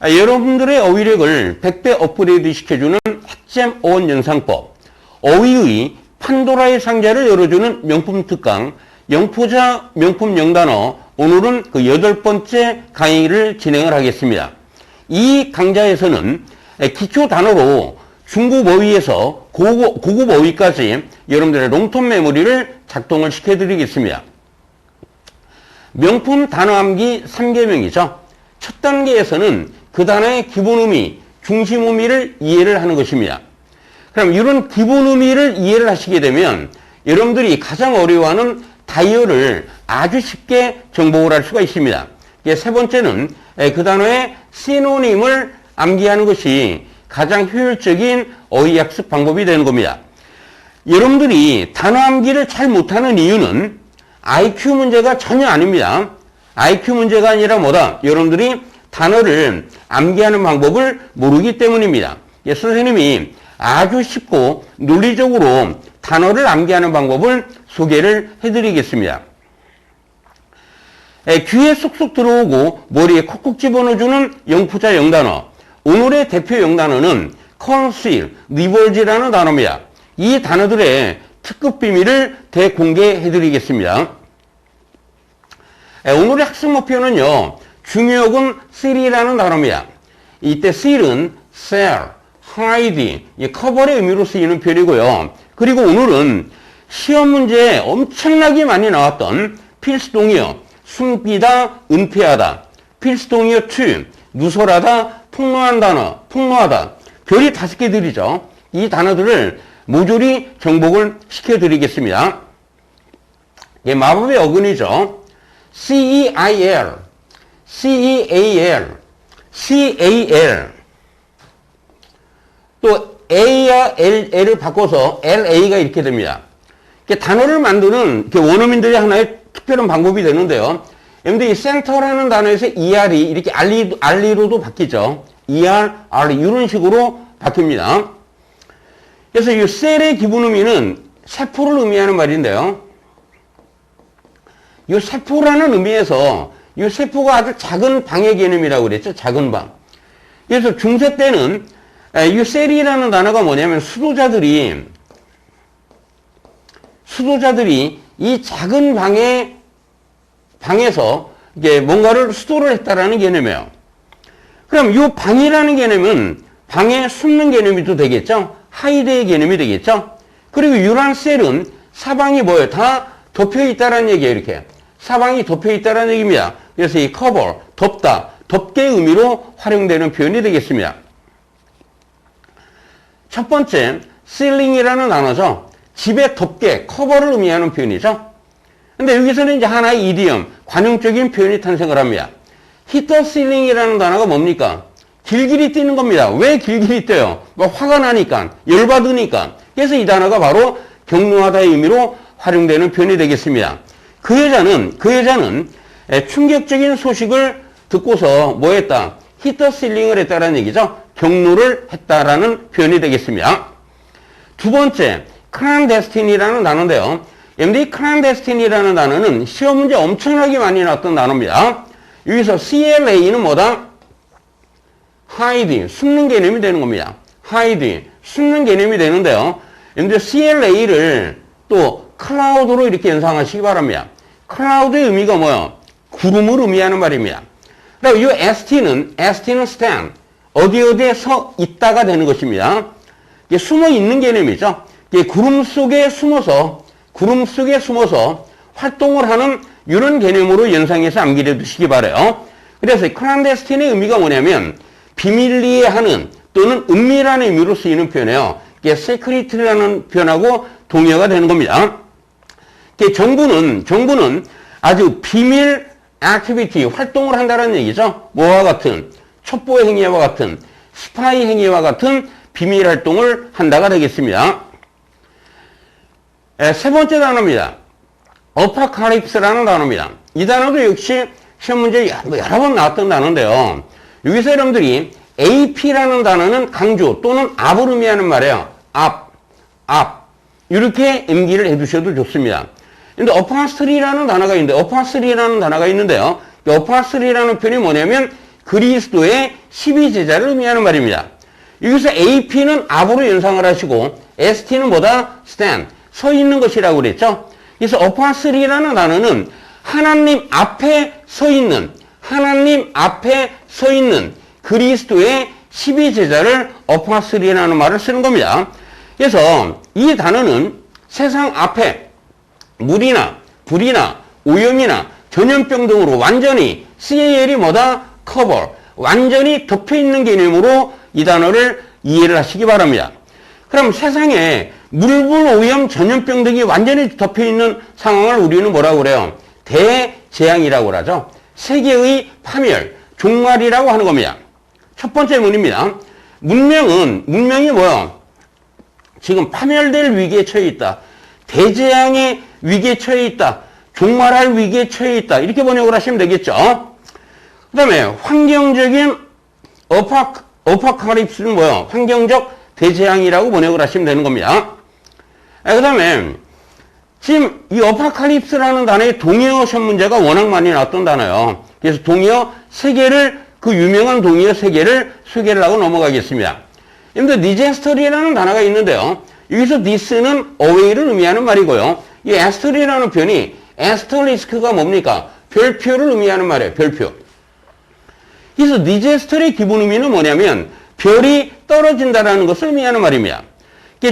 여러분들의 어휘력을 100배 업그레이드 시켜주는 핵잼 어원 연상법, 어휘의 판도라의 상자를 열어주는 명품 특강, 영포자 명품 영단어, 오늘은 그 8번째 강의를 진행을 하겠습니다. 이 강좌에서는 기초 단어로 중급 어휘에서 고급 어휘까지 여러분들의 롱텀 메모리를 작동을 시켜드리겠습니다. 명품 단어 암기 3계명이죠. 첫 단계에서는 그 단어의 기본 의미, 중심 의미를 이해를 하는 것입니다. 그럼 이런 기본 의미를 이해를 하시게 되면 여러분들이 가장 어려워하는 다이어를 아주 쉽게 정복을 할 수가 있습니다. 세 번째는 그 단어의 시노님을 암기하는 것이 가장 효율적인 어휘 학습 방법이 되는 겁니다. 여러분들이 단어 암기를 잘 못하는 이유는 IQ 문제가 전혀 아닙니다. IQ 문제가 아니라 뭐다? 여러분들이 단어를 암기하는 방법을 모르기 때문입니다. 선생님이 아주 쉽고 논리적으로 단어를 암기하는 방법을 소개를 해드리겠습니다. 귀에 쏙쏙 들어오고 머리에 콕콕 집어넣어주는 영포자 영단어. 오늘의 대표 영단어는 컨실, 리버지라는 단어입니다. 이 단어들의 특급 비밀을 대공개해드리겠습니다. 오늘의 학습 목표는요, 중요역은 seal이라는 단어입니다. 이때 seal은 sell, hide, 커버의 의미로 쓰이는 표현이고요. 그리고 오늘은 시험 문제에 엄청나게 많이 나왔던 필수 동의어, 숨기다, 은폐하다, 필수 동의어 2, 누설하다, 폭로한 단어, 폭로하다, 별이 5개 들이죠. 이 단어들을 모조리 정복을 시켜드리겠습니다. 마법의 어근이죠. C-E-I-L, C-E-A-L, C-A-L. 또 A와 L을 바꿔서 LA가 이렇게 됩니다. 단어를 만드는 원어민들의 하나의 특별한 방법이 되는데요. 여러분들 이 센터라는 단어에서 ER이 이렇게 RE로도 바뀌죠. ER, R 이런 식으로 바뀝니다. 그래서 이 셀의 기본 의미는 세포를 의미하는 말인데요. 이 세포라는 의미에서 이 세포가 아주 작은 방의 개념이라고 그랬죠. 작은 방. 그래서 중세 때는 이 셀이라는 단어가 뭐냐면 수도자들이 이 작은 방에서 이게 뭔가를 수도를 했다라는 개념이에요. 그럼 이 방이라는 개념은 방에 숨는 개념이 또 되겠죠? 하이드의 개념이 되겠죠? 그리고 유란 셀은 사방이 뭐예요? 다 덮여 있다라는 얘기예요, 이렇게. 사방이 덮여 있다라는 얘기입니다. 그래서 이 커버, 덮다, 덮개의 의미로 활용되는 표현이 되겠습니다. 첫 번째, ceiling이라는 단어죠. 집의 덮개, 커버를 의미하는 표현이죠. 근데 여기서는 이제 하나의 이디엄, 관용적인 표현이 탄생을 합니다. hit the ceiling이라는 단어가 뭡니까? 길길이 뛰는 겁니다. 왜 길길이 뛰어요? 화가 나니까, 열받으니까. 그래서 이 단어가 바로 격노하다의 의미로 활용되는 표현이 되겠습니다. 그 여자는 충격적인 소식을 듣고서 뭐 했다? hit the ceiling을 했다라는 얘기죠. 격노를 했다라는 표현이 되겠습니다. 두 번째, clandestine이라는 단어인데요. 여러분들이 clandestine이라는 단어는 시험 문제 엄청나게 많이 나왔던 단어입니다. 여기서 CLA는 뭐다? hide, 숨는 개념이 되는 겁니다. hide, 숨는 개념이 되는데요. 여러분들 CLA를 또 cloud로 이렇게 연상하시기 바랍니다. cloud의 의미가 뭐예요? 구름을 의미하는 말입니다. 그리고 이 ST는 stand, 어디에 서 있다가 되는 것입니다. 이게 숨어 있는 개념이죠. 이게 구름 속에 숨어서 활동을 하는 이런 개념으로 연상해서 암기해 두시기 바라요. 그래서 clandestine의 의미가 뭐냐면 비밀리에 하는 또는 은밀한 의미로 쓰이는 표현이에요. 이게 secret라는 표현하고 동의어가 되는 겁니다. 이게 정부는 아주 비밀 activity, 활동을 한다는 얘기죠. 뭐와 같은 첩보 행위와 같은 스파이 행위와 같은 비밀 활동을 한다가 되겠습니다. 세 번째 단어입니다. apocalypse라는 단어입니다. 이 단어도 역시 시험 문제에 여러 번 나왔던 단어인데요. 여기서 여러분들이 AP라는 단어는 강조 또는 앞을 의미하는 말이에요. 앞. 이렇게 암기를 해두셔도 좋습니다. 근데 upholstery라는 단어가 있는데요. upholstery라는 표현이 뭐냐면 그리스도의 12제자를 의미하는 말입니다. 여기서 AP는 앞으로 연상을 하시고 ST는 뭐다? stand, 서 있는 것이라고 그랬죠. 그래서 어파스리라는 단어는 하나님 앞에 서 있는, 하나님 앞에 서 있는 그리스도의 12제자를 어파스리라는 말을 쓰는 겁니다. 그래서 이 단어는 세상 앞에 물이나 불이나 오염이나 전염병 등으로 완전히 CAL이 뭐다? cover, 완전히 덮여있는 개념으로 이 단어를 이해를 하시기 바랍니다. 그럼 세상에 물불, 오염, 전염병 등이 완전히 덮여있는 상황을 우리는 뭐라고 그래요? 대재앙이라고 하죠. 세계의 파멸, 종말이라고 하는 겁니다. 첫 번째 문입니다. 문명이 뭐요? 지금 파멸될 위기에 처해 있다. 대재앙의 위기에 처해 있다. 종말할 위기에 처해 있다. 이렇게 번역을 하시면 되겠죠. 그 다음에 환경적인 어파칼립스는 뭐요? 환경적 대재앙이라고 번역을 하시면 되는 겁니다. 그 다음에 지금 이 어파칼립스라는 단어의 동의어 시험 문제가 워낙 많이 나왔던 단어예요. 그래서 동의어 3개를, 그 유명한 동의어 3개를 소개를 하고 넘어가겠습니다. 근데 디제스터리라는 단어가 있는데요. 여기서 this는 away를 의미하는 말이고요. 이 에스터리라는 표현이 에스터리스크가 뭡니까? 별표를 의미하는 말이에요. 별표. 그래서 디제스터리의 기본 의미는 뭐냐면 별이 떨어진다라는 것을 의미하는 말입니다.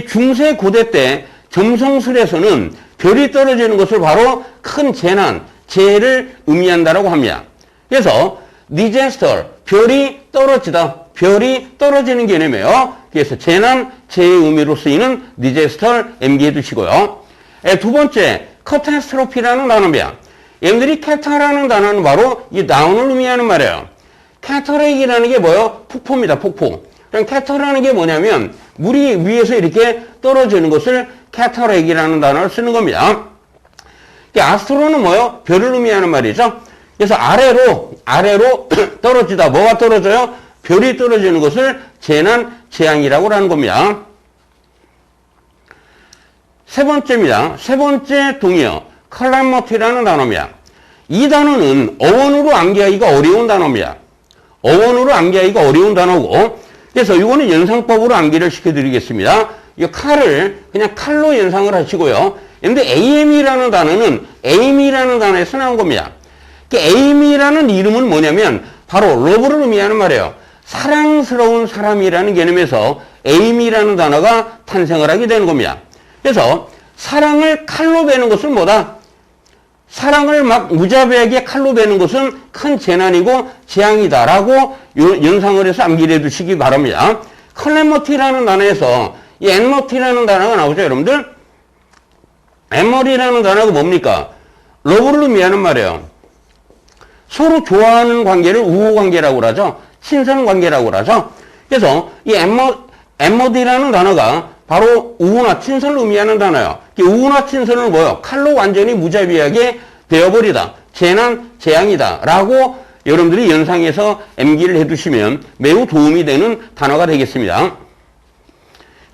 중세 고대 때 점성술에서는 별이 떨어지는 것을 바로 큰 재난, 재해를 의미한다라고 합니다. 그래서 디제스터, 별이 떨어지다, 별이 떨어지는 개념이에요. 그래서 재난, 재해의 의미로 쓰이는 디제스터 암기해 두시고요. 두 번째, 카타스트로피라는 단어입니다. 여러분들이 카타라는 단어는 바로 이 다운을 의미하는 말이에요. 카타렉이라는 게 뭐예요? 폭포입니다, 폭포. 그럼 카타라는 게 뭐냐면 물이 위에서 이렇게 떨어지는 것을 카타렉이라는 단어를 쓰는 겁니다. 아스트로는 뭐예요? 별을 의미하는 말이죠. 그래서 아래로 떨어지다. 뭐가 떨어져요? 별이 떨어지는 것을 재난, 재앙이라고 하는 겁니다. 세 번째입니다. 세 번째 동의어, 칼라머티라는 단어입니다. 이 단어는 어원으로 암기하기가 어려운 단어입니다. 어원으로 암기하기가 어려운 단어고, 그래서 이거는 연상법으로 암기를 시켜드리겠습니다. 이 칼을 그냥 칼로 연상을 하시고요. 근데 AM이라는 단어는 AIM이라는 단어에서 나온 겁니다. AIM이라는 이름은 뭐냐면 바로 러브를 의미하는 말이에요. 사랑스러운 사람이라는 개념에서 AIM이라는 단어가 탄생을 하게 되는 겁니다. 그래서 사랑을 칼로 베는 것은 뭐다? 사랑을 막 무자비하게 칼로 베는 것은 큰 재난이고 재앙이다라고 연상을 해서 암기를 해두시기 바랍니다. 클레머티라는 단어에서 이 앤머티라는 단어가 나오죠, 여러분들? 앤머리라는 단어가 뭡니까? 러브를 의미하는 말이에요. 서로 좋아하는 관계를 우호 관계라고 하죠. 친선 관계라고 하죠. 그래서 이 앤머디라는 단어가 바로 우호나 친선을 의미하는 단어예요. 우호나 친선은 뭐예요? 칼로 완전히 무자비하게 베어버리다. 재난, 재앙이다. 라고 여러분들이 연상해서 암기를 해두시면 매우 도움이 되는 단어가 되겠습니다.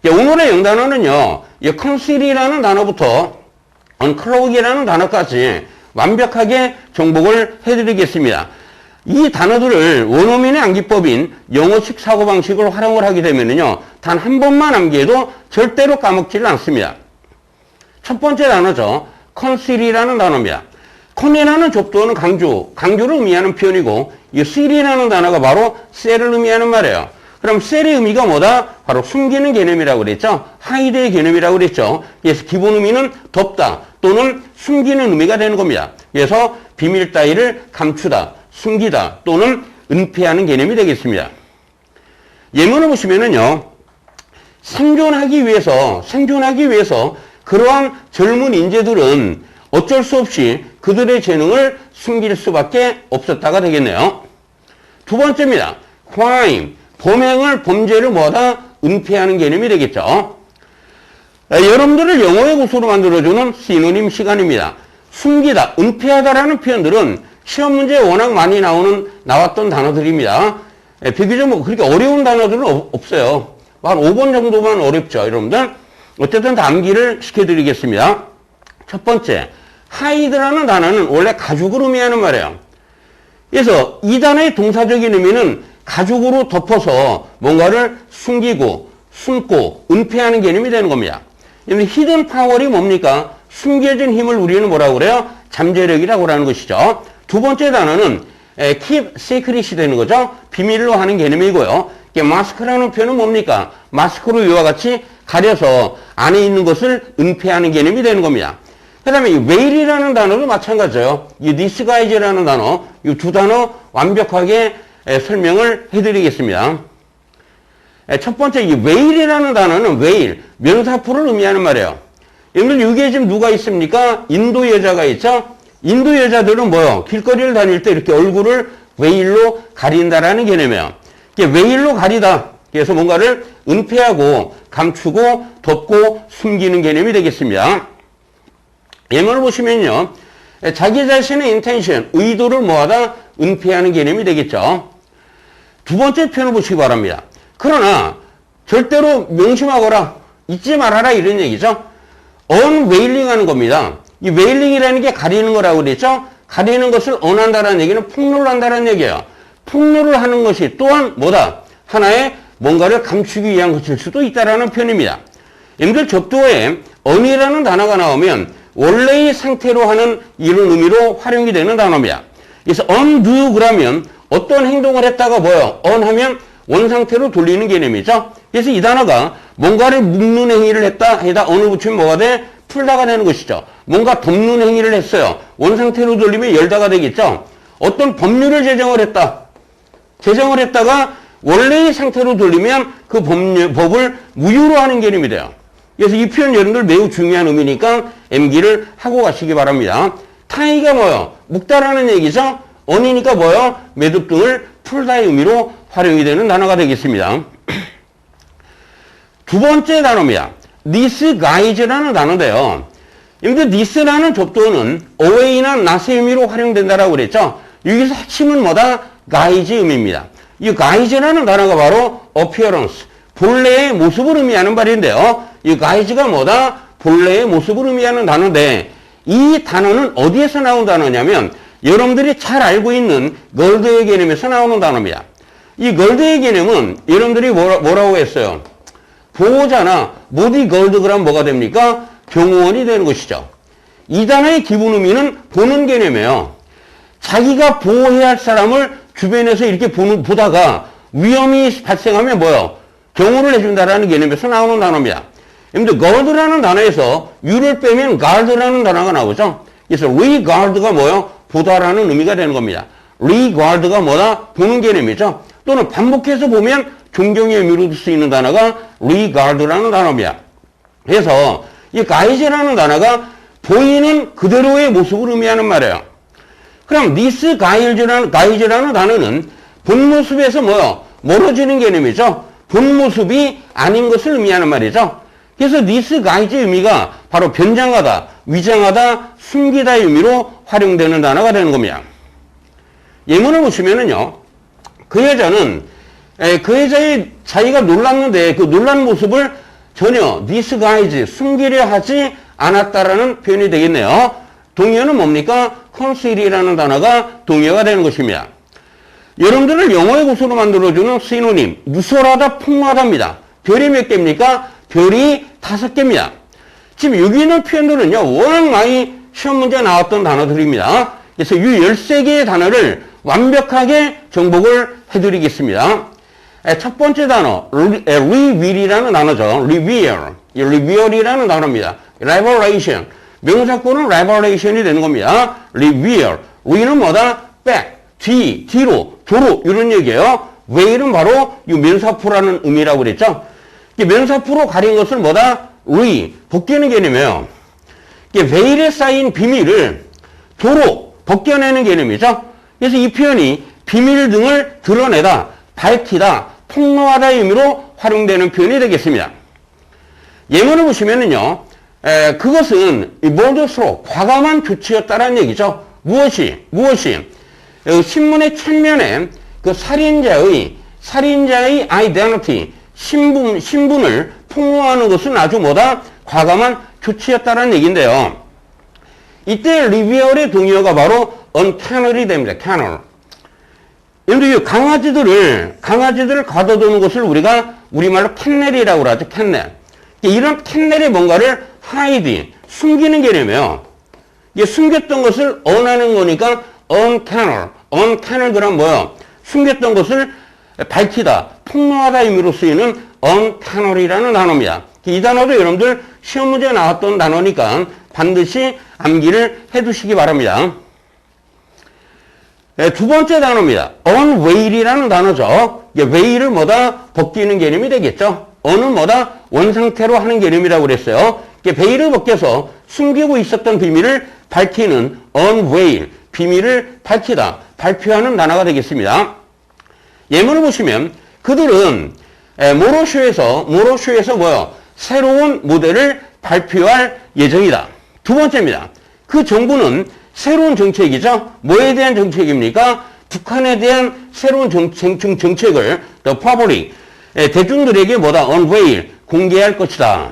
오늘의 영단어는요, 컨실이라는 단어부터 언클로그이라는 단어까지 완벽하게 정복을 해드리겠습니다. 이 단어들을 원어민의 암기법인 영어식 사고방식을 활용을 하게 되면요, 단 한 번만 암기해도 절대로 까먹지를 않습니다. 첫 번째 단어죠. 컨실이라는 단어입니다. 컨이라는 접두어는 강조를 의미하는 표현이고, 이 실이라는 단어가 바로 셀을 의미하는 말이에요. 그럼 셀의 의미가 뭐다? 바로 숨기는 개념이라고 그랬죠. 하이드의 개념이라고 그랬죠. 그래서 기본 의미는 덮다 또는 숨기는 의미가 되는 겁니다. 그래서 비밀 따위를 감추다, 숨기다 또는 은폐하는 개념이 되겠습니다. 예문을 보시면은요, 생존하기 위해서 그러한 젊은 인재들은 어쩔 수 없이 그들의 재능을 숨길 수밖에 없었다가 되겠네요. 두 번째입니다. crime, 범죄를 뭐다? 은폐하는 개념이 되겠죠. 여러분들을 영어의 고수로 만들어주는 시노님 시간입니다. 숨기다, 은폐하다라는 표현들은 시험 문제에 워낙 많이 나왔던 단어들입니다. 비교적 그렇게 어려운 단어들은 없어요. 한 5번 정도만 어렵죠, 여러분들. 어쨌든 다 암기를 시켜드리겠습니다. 첫 번째, 하이드라는 단어는 원래 가죽을 의미하는 말이에요. 그래서 이 단어의 동사적인 의미는 가죽으로 덮어서 뭔가를 숨기고 숨고 은폐하는 개념이 되는 겁니다. 히든 파워이 뭡니까? 숨겨진 힘을 우리는 뭐라고 그래요? 잠재력이라고 하는 것이죠. 두 번째 단어는 keep secret이 되는 거죠. 비밀로 하는 개념이고요. 마스크라는 표현은 뭡니까? 마스크로 이와 같이 가려서 안에 있는 것을 은폐하는 개념이 되는 겁니다. 그 다음에 이 veil이라는 단어도 마찬가지예요. 이 disguise라는 단어, 이 두 단어 완벽하게 설명을 해드리겠습니다. 첫 번째 이 veil이라는 단어는 veil, 면사포를 의미하는 말이에요. 여러분들 여기에 지금 누가 있습니까? 인도 여자가 있죠? 인도 여자들은 뭐요? 길거리를 다닐 때 이렇게 얼굴을 veil로 가린다라는 개념이에요. 이게 veil로 가리다. 그래서 뭔가를 은폐하고 감추고 덮고 숨기는 개념이 되겠습니다. 예문을 보시면요. 자기 자신의 intention, 의도를 뭐하다? 은폐하는 개념이 되겠죠. 두 번째 표현을 보시기 바랍니다. 그러나 절대로 명심하거라, 잊지 말아라 이런 얘기죠. unveiling 하는 겁니다. 이 veiling이라는 게 가리는 거라고 그랬죠. 가리는 것을 언한다라는 얘기는 폭로를 한다는 얘기예요. 폭로를 하는 것이 또한 뭐다? 하나의 뭔가를 감추기 위한 것일 수도 있다라는 표현입니다. 여러분들 접두어에 on이라는 단어가 나오면 원래의 상태로 하는 이런 의미로 활용이 되는 단어입니다. 그래서 undo 그러면 어떤 행동을 했다가 뭐예요? on하면 원상태로 돌리는 개념이죠. 그래서 이 단어가 뭔가를 묶는 행위를 했다 해다 on을 붙이면 뭐가 돼? 풀다가 되는 것이죠. 뭔가 덮는 행위를 했어요. 원상태로 돌리면 열다가 되겠죠. 어떤 법률을 제정을 했다. 제정을 했다가 원래의 상태로 돌리면 그 법을 무효로 하는 개념이 돼요. 그래서 이 표현 여러분들 매우 중요한 의미니까 암기를 하고 가시기 바랍니다. 타이가 뭐요? 묶다라는 얘기죠. on이니까 뭐요? 매듭 등을 풀다의 의미로 활용이 되는 단어가 되겠습니다. 두 번째 단어입니다. disguise라는 단어인데요. 여기서 this라는 접두어는 away나 not의 의미로 활용된다라고 그랬죠. 여기서 핵심은 뭐다? guise 의미입니다. 이 guise라는 단어가 바로 appearance, 본래의 모습을 의미하는 말인데요. 이 guise가 뭐다? 본래의 모습을 의미하는 단어인데 이 단어는 어디에서 나온 단어냐면 여러분들이 잘 알고 있는 걸드의 개념에서 나오는 단어입니다. 이 걸드의 개념은 여러분들이 뭐라고 했어요? 보호자나 보디걸드 그러면 뭐가 됩니까? 경호원이 되는 것이죠. 이 단어의 기본 의미는 보는 개념이에요. 자기가 보호해야 할 사람을 주변에서 이렇게 보다가 위험이 발생하면 뭐요? 경호를 해준다라는 개념에서 나오는 단어입니다. 여러분들 걸드라는 단어에서 유를 빼면 guard라는 단어가 나오죠. 그래서 regard가 뭐요? 보다라는 의미가 되는 겁니다. regard가 뭐다? 보는 개념이죠. 또는 반복해서 보면 존경의 의미로 쓰이는 단어가 regard라는 단어입니다. 그래서 이 guise라는 단어가 보이는 그대로의 모습을 의미하는 말이에요. 그럼 disguise라는 단어는 본 모습에서 뭐요? 멀어지는 개념이죠. 본 모습이 아닌 것을 의미하는 말이죠. 그래서 disguise 의미가 바로 변장하다, 위장하다, 숨기다의 의미로 활용되는 단어가 되는 겁니다. 예문을 보시면은요, 그 여자는 그 여자의 자기가 놀랐는데 그 놀란 모습을 전혀 disguise, 숨기려 하지 않았다라는 표현이 되겠네요. 동의어는 뭡니까? conceal이라는 단어가 동의어가 되는 것입니다. 여러분들을 영어의 고수로 만들어주는 시노님, 누설하다, 폭로하다입니다. 별이 몇 개입니까? 별이 5개입니다. 지금 여기 있는 표현들은요, 워낙 많이 시험 문제에 나왔던 단어들입니다. 그래서 이 13개의 단어를 완벽하게 정복을 해드리겠습니다. 첫 번째 단어, reveal이라는 단어죠. reveal이라는 단어입니다. revelation. 명사구는 revelation이 되는 겁니다. reveal. re는 뭐다? back, 뒤로, 도로, 이런 얘기예요. veil은 바로 이 면사포라는 의미라고 그랬죠. 면사포로 가린 것을 뭐다? 벗기는 개념이에요. veil에 쌓인 비밀을 도로, 벗겨내는 개념이죠. 그래서 이 표현이 비밀 등을 드러내다, 밝히다, 폭로하다의 의미로 활용되는 표현이 되겠습니다. 예문을 보시면은요, 그것은 boldthrough, 과감한 조치였다라는 얘기죠. 무엇이? 신문의 측면에 그 살인자의 identity, 신분을 폭로하는 것은 아주 뭐다? 과감한 조치였다라는 얘기인데요. 이때 reveal의 동의어가 바로 uncannel이 됩니다. cannel. 근데 이 강아지들을 가둬두는 것을 우리가 우리말로 캔넬이라고 하죠. 캔넬. 이런 캔넬이 뭔가를 hide, 숨기는 개념이에요. 이게 숨겼던 것을 언하는 거니까 unkennel 그럼 뭐요? 숨겼던 것을 밝히다, 폭로하다 의미로 쓰이는 unkennel이라는 단어입니다. 이 단어도 여러분들 시험 문제에 나왔던 단어니까 반드시 암기를 해두시기 바랍니다. 네, 두 번째 단어입니다. unveil이라는 단어죠. veil을 뭐다? 벗기는 개념이 되겠죠. un은 뭐다? 원상태로 하는 개념이라고 그랬어요. veil을 벗겨서 숨기고 있었던 비밀을 밝히는 unveil, 비밀을 밝히다, 발표하는 단어가 되겠습니다. 예문을 보시면 그들은 모로쇼에서 뭐요? 새로운 모델을 발표할 예정이다. 두 번째입니다. 그 정부는 새로운 정책이죠. 뭐에 대한 정책입니까? 북한에 대한 새로운 정책을 the public, 대중들에게 뭐다? unveil, 공개할 것이다.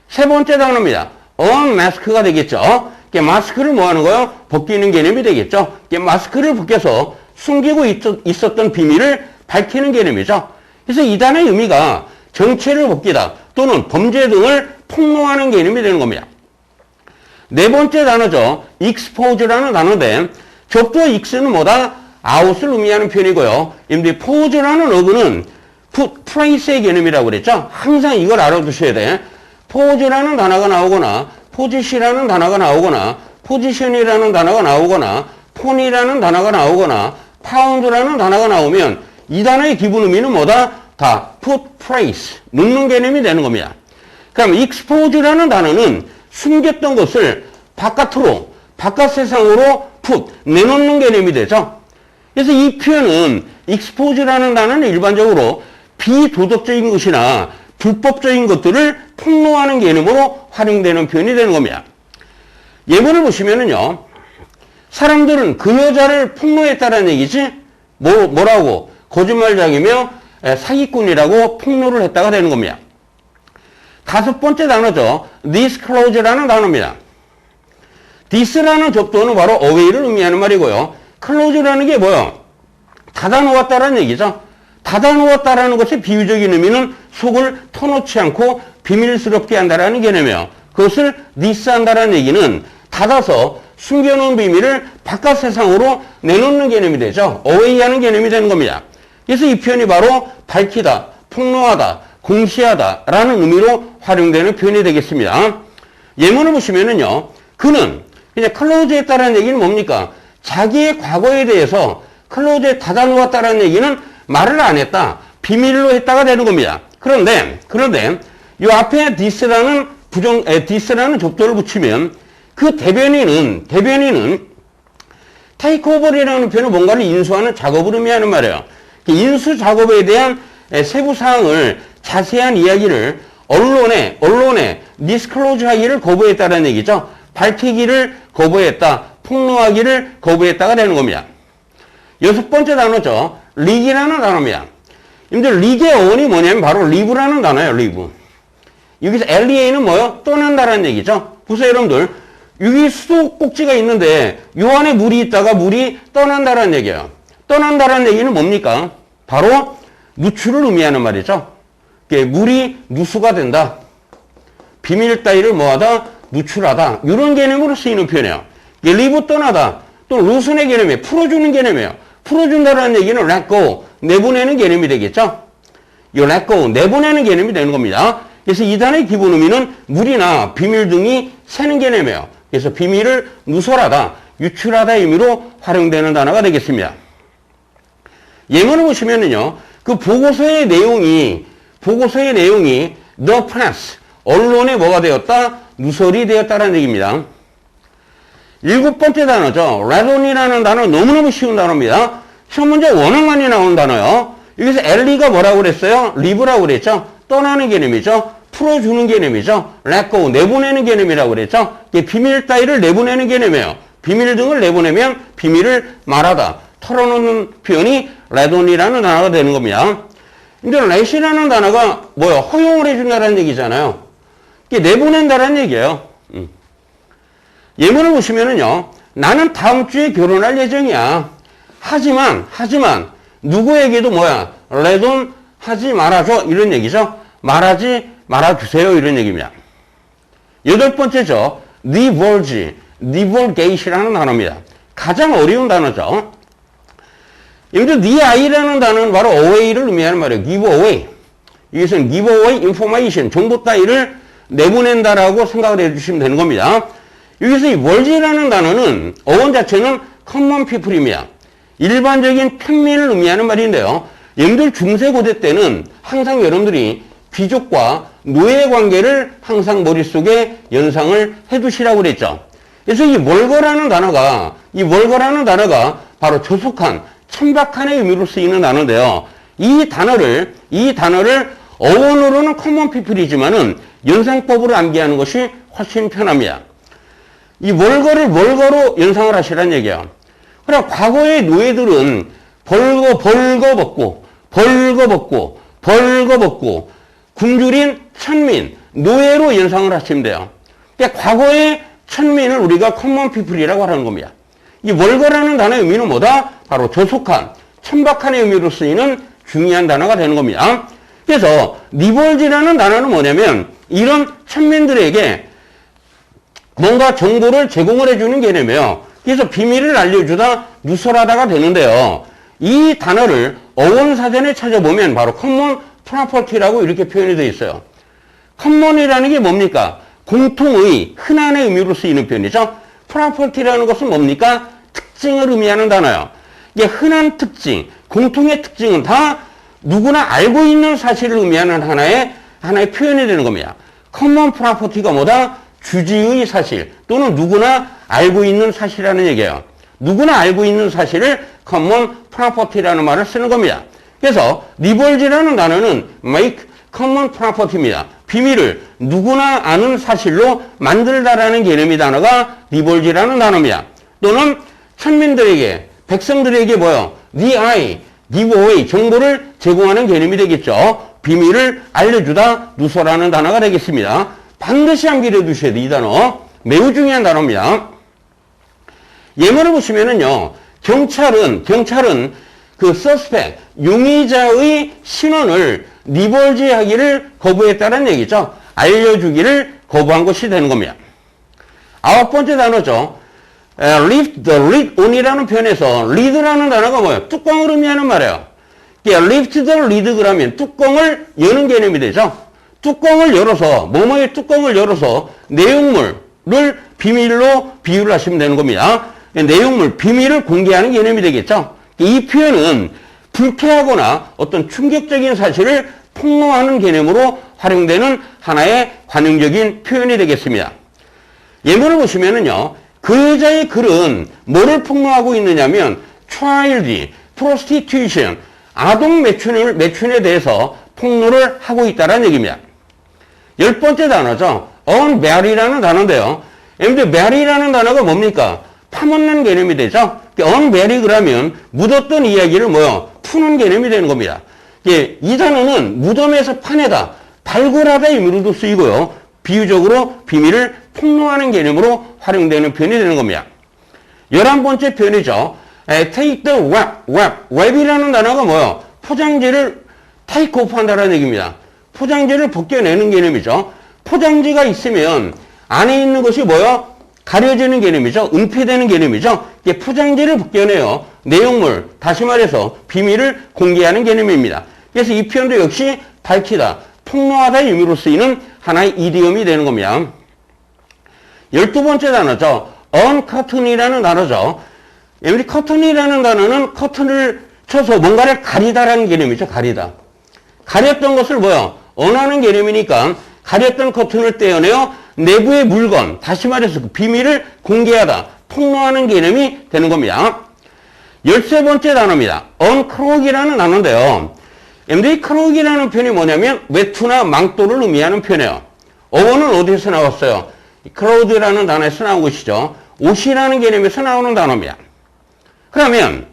세 번째 단어입니다. unmask가 되겠죠. 마스크를 뭐 하는 거요? 벗기는 개념이 되겠죠. 마스크를 벗겨서 숨기고 있었던 비밀을 밝히는 개념이죠. 그래서 이 단어의 의미가 정체를 벗기다 또는 범죄 등을 폭로하는 개념이 되는 겁니다. 네 번째 단어죠. expose라는 단어인데 접두어 ex는 뭐다? out을 의미하는 표현이고요. pose라는 어구는 place의 개념이라고 그랬죠. 항상 이걸 알아두셔야 돼. pose라는 단어가 나오거나 position이라는 단어가 나오거나 position이라는 단어가 나오거나 폰이라는 단어가 나오거나 pound라는 단어가 나오면 이 단어의 기본 의미는 뭐다? 다 put place, 눕는 개념이 되는 겁니다. 그럼 expose라는 단어는 숨겼던 것을 바깥으로, 바깥 세상으로 내놓는 개념이 되죠. 그래서 이 표현은 expose라는 단어는 일반적으로 비도덕적인 것이나 불법적인 것들을 폭로하는 개념으로 활용되는 표현이 되는 겁니다. 예문을 보시면은요, 사람들은 그 여자를 폭로했다는 얘기지, 뭐라고? 거짓말장이며 사기꾼이라고 폭로를 했다가 되는 겁니다. 다섯 번째 단어죠. disclose라는 단어입니다. this라는 접두어는 바로 away를 의미하는 말이고요. close라는 게 뭐요? 닫아놓았다라는 얘기죠. 닫아놓았다라는 것의 비유적인 의미는 속을 터놓지 않고 비밀스럽게 한다라는 개념이에요. 그것을 this한다라는 얘기는 닫아서 숨겨놓은 비밀을 바깥 세상으로 내놓는 개념이 되죠. away하는 개념이 되는 겁니다. 그래서 이 표현이 바로 밝히다, 폭로하다, 공시하다 라는 의미로 활용되는 표현이 되겠습니다. 예문을 보시면은요, 그는 그냥 클로즈 했다라는 얘기는 뭡니까? 자기의 과거에 대해서 클로즈에 닫아놓았다라는 얘기는 말을 안 했다, 비밀로 했다가 되는 겁니다. 그런데 이 앞에 this라는 접두어를 붙이면 그 대변인은 takeover이라는 표현은 뭔가를 인수하는 작업을 의미하는 말이에요. 인수 작업에 대한 세부 사항을 자세한 이야기를 언론에 disclose 하기를 거부했다는 얘기죠. 밝히기를 거부했다, 폭로하기를 거부했다가 되는 겁니다. 여섯 번째 단어죠. leak이라는 단어입니다. 여러분들 leak의 어원이 뭐냐면 바로 leave라는 단어예요. leave. 여기서 lea는 뭐요? 떠난다라는 얘기죠. 보세요 여러분들. 여기 수도꼭지가 있는데 요 안에 물이 있다가 물이 떠난다라는 얘기예요. 떠난다라는 얘기는 뭡니까? 바로 누출을 의미하는 말이죠. 물이 누수가 된다. 비밀 따위를 뭐하다? 누출하다. 이런 개념으로 쓰이는 표현이에요. leave 떠나다. 또 loosen의 개념이에요. 풀어주는 개념이에요. 풀어준다라는 얘기는 let go, 내보내는 개념이 되겠죠. 이 let go, 내보내는 개념이 되는 겁니다. 그래서 이 단어의 기본 의미는 물이나 비밀 등이 새는 개념이에요. 그래서 비밀을 누설하다, 유출하다 의미로 활용되는 단어가 되겠습니다. 예문을 보시면은요, 그 보고서의 내용이 the press, 언론에 뭐가 되었다? 누설이 되었다는 얘기입니다. 일곱 번째 단어죠. radon이라는 단어 너무너무 쉬운 단어입니다. 시험 문제 워낙 많이 나오는 단어요. 여기서 엘리가 뭐라고 그랬어요? leave라고 그랬죠. 떠나는 개념이죠. 풀어주는 개념이죠. let go, 내보내는 개념이라고 그랬죠. 비밀 따위를 내보내는 개념이에요. 비밀 등을 내보내면 비밀을 말하다, 털어놓는 표현이 radon이라는 단어가 되는 겁니다. 근데 let이라는 단어가 뭐요? 허용을 해준다는 얘기잖아요. 이게 내보낸다는 얘기예요. 예문을 보시면은요, 나는 다음 주에 결혼할 예정이야. 하지만 누구에게도 뭐야? 레돈 하지 말아줘 이런 얘기죠. 말하지 말아주세요 이런 얘기입니다. 여덟 번째죠. divulgate이라는 단어입니다. 가장 어려운 단어죠. 여기서 네 아이라는 단어는 바로 away를 의미하는 말이에요. give away. 여기서는 give away information, 정보 따위를 내보낸다라고 생각을 해주시면 되는 겁니다. 여기서 이 월지라는 단어는 어원 자체는 common people입니다. 일반적인 평민을 의미하는 말인데요. 여러분들 중세고대 때는 항상 여러분들이 귀족과 노예 관계를 항상 머릿속에 연상을 해두시라고 그랬죠. 그래서 이 월거라는 단어가 바로 조속한, 천박한의 의미로 쓰이는 단어인데요. 이 단어를 어원으로는 common people이지만은 연상법으로 암기하는 것이 훨씬 편합니다. 이 월거로 연상을 하시라는 얘기야. 그러나 과거의 노예들은 벌거벗고 굶주린 천민, 노예로 연상을 하시면 돼요. 그러니까 과거의 천민을 우리가 common people이라고 하는 겁니다. 이 월거라는 단어의 의미는 뭐다? 바로 조속한, 천박한의 의미로 쓰이는 중요한 단어가 되는 겁니다. 그래서 리볼지라는 단어는 뭐냐면 이런 천민들에게 뭔가 정보를 제공을 해주는 개념이에요. 그래서 비밀을 알려주다 누설하다가 되는데요. 이 단어를 어원사전에 찾아보면 바로 common property라고 이렇게 표현이 되어 있어요. common이라는 게 뭡니까? 공통의, 흔한의 의미로 쓰이는 표현이죠. property라는 것은 뭡니까? 특징을 의미하는 단어예요. 이게 흔한 특징, 공통의 특징은 다 누구나 알고 있는 사실을 의미하는 하나의 표현이 되는 겁니다. common property가 뭐다? 주지의 사실 또는 누구나 알고 있는 사실이라는 얘기예요. 누구나 알고 있는 사실을 common property라는 말을 쓰는 겁니다. 그래서 리볼지라는 단어는 make common property입니다. 비밀을 누구나 아는 사실로 만들다라는 개념의 단어가 리볼지라는 단어입니다. 또는 천민들에게, 백성들에게 뭐요? give away, 정보를 제공하는 개념이 되겠죠. 비밀을 알려주다, 누설하는 단어가 되겠습니다. 반드시 암기해 두셔야 돼요. 이 단어. 매우 중요한 단어입니다. 예문을 보시면은요, 경찰은 그 suspect, 용의자의 신원을 리볼지하기를 거부했다는 얘기죠. 알려주기를 거부한 것이 되는 겁니다. 아홉 번째 단어죠. lift the lid on이라는 표현에서 lead라는 단어가 뭐예요? 뚜껑을 의미하는 말이에요. lift the lid 그러면 뚜껑을 여는 개념이 되죠. 뚜껑을 열어서, 뭐뭐의 뚜껑을 열어서 내용물을 비밀로 비유를 하시면 되는 겁니다. 내용물, 비밀을 공개하는 개념이 되겠죠. 이 표현은 불쾌하거나 어떤 충격적인 사실을 폭로하는 개념으로 활용되는 하나의 관용적인 표현이 되겠습니다. 예문을 보시면은요, 그 여자의 글은 뭐를 폭로하고 있느냐면 child prostitution, 아동 매춘에 대해서 폭로를 하고 있다는 얘기입니다. 열 번째 단어죠. unbury라는 단어인데요. bury라는 단어가 뭡니까? 파묻는 개념이 되죠. unbury 그러면 묻었던 이야기를 푸는 개념이 되는 겁니다. 이 단어는 무덤에서 파내다, 발굴하다 의미로도 쓰이고요. 비유적으로 비밀을 폭로하는 개념으로 활용되는 표현이 되는 겁니다. 11번째 표현이죠. take the web이라는 단어가 포장지를 take off 한다는 얘기입니다. 포장지를 벗겨내는 개념이죠. 포장지가 있으면 안에 있는 것이 가려지는 개념이죠. 은폐되는 개념이죠. 포장지를 벗겨내요. 내용물, 다시 말해서 비밀을 공개하는 개념입니다. 그래서 이 표현도 역시 밝히다, 폭로하다의 의미로 쓰이는 하나의 이디엄이 되는 겁니다. 12번째 단어죠. uncurtain이라는 단어죠. 여기 커튼이라는 단어는 커튼을 쳐서 뭔가를 가리다라는 개념이죠. 가리다. 가렸던 것을 언하는 개념이니까 가렸던 커튼을 떼어내어 내부의 물건, 다시 말해서 그 비밀을 공개하다, 폭로하는 개념이 되는 겁니다. 13번째 단어입니다. unclog이라는 단어인데요. unclog이라는 표현이 뭐냐면 외투나 망토를 의미하는 표현이에요. 어원은 어디에서 나왔어요? cloth라는 단어에서 나온 것이죠. 옷이라는 개념에서 나오는 단어입니다. 그러면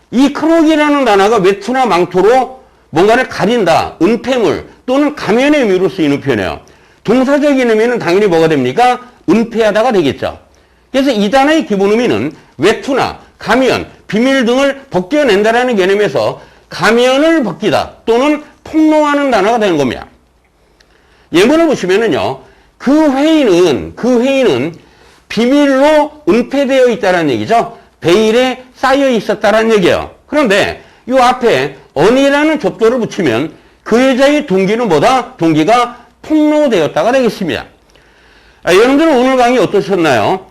이 clog이라는 단어가 외투나 망토로 뭔가를 가린다, 은폐물 또는 가면의 의미로 쓰이는 표현이에요. 동사적인 의미는 당연히 뭐가 됩니까? 은폐하다가 되겠죠. 그래서 이 단어의 기본 의미는 외투나 가면, 비밀 등을 벗겨낸다라는 개념에서 가면을 벗기다 또는 폭로하는 단어가 되는 겁니다. 예문을 보시면은요, 그 회의는 비밀로 은폐되어 있다는 얘기죠. 베일에 쌓여 있었다는 얘기예요. 그런데 이 앞에 언이라는 접두를 붙이면 그 여자의 동기는 뭐다? 동기가 폭로되었다가 되겠습니다. 여러분들은 오늘 강의 어떠셨나요?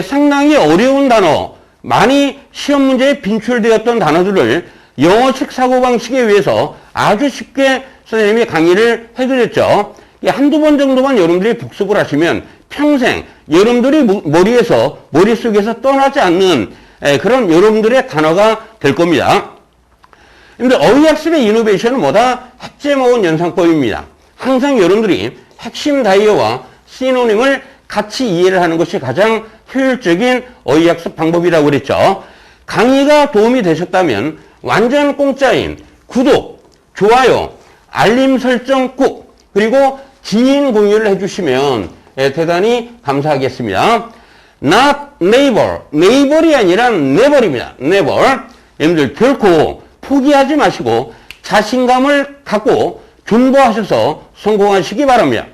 상당히 어려운 단어, 많이 시험 문제에 빈출되었던 단어들을 영어식 사고방식에 의해서 아주 쉽게 선생님이 강의를 해드렸죠. 한두 번 정도만 여러분들이 복습을 하시면 평생 여러분들이 머릿속에서 떠나지 않는 그런 여러분들의 단어가 될 겁니다. 근데 어휘학습의 이노베이션은 뭐다? 핵제모은 연상법입니다. 항상 여러분들이 핵심 다이어와 시노님을 같이 이해를 하는 것이 가장 효율적인 어휘학습 방법이라고 그랬죠. 강의가 도움이 되셨다면 완전 공짜인 구독, 좋아요, 알림 설정 꾹, 그리고 지인 공유를 해주시면 대단히 감사하겠습니다. Not never, never이 아니라 never입니다. never. 여러분들 결코 포기하지 마시고 자신감을 갖고 존버하셔서 성공하시기 바랍니다.